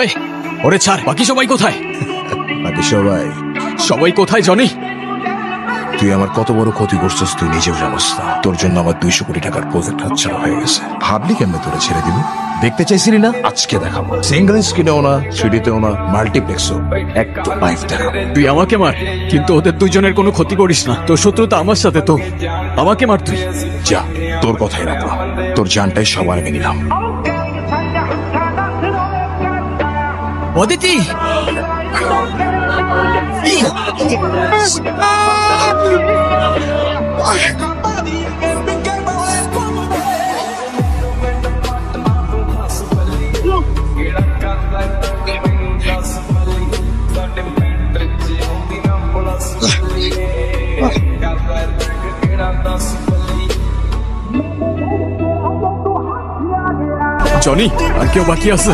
এই ওরে ছাড়, বাকি সবাই কোথায়? বাকি সবাই সবাই কোথায় জনি? তুই আমার কত বড় ক্ষতি করছিস তুই নিজেও জানিস না। তোর জন্য আমার 200 কোটি টাকার প্রজেক্ট হাতছাড়া হয়ে গেছে। ভাবলি কেমনে তোরে ছেড়ে দিব? দেখতে চাইছিলি না? আজকে দেখাবো। সিঙ্গেল স্ক্রিনেও না, সিডিতেও না, মাল্টিপ্লেক্সও একদম লাইভ দেখাবো। তুই আমাকে মার, কিন্তু ওদের দুইজনের কোনো ক্ষতি করিস না। তোর শত্রুতা আমার সাথে, তো আমাকে মার তুই। যা, তোর কথাই রাখলাম। তোর জানটাই সবার আমি নিলাম। অদিতি, জনি, আর কেউ বাকি আছে?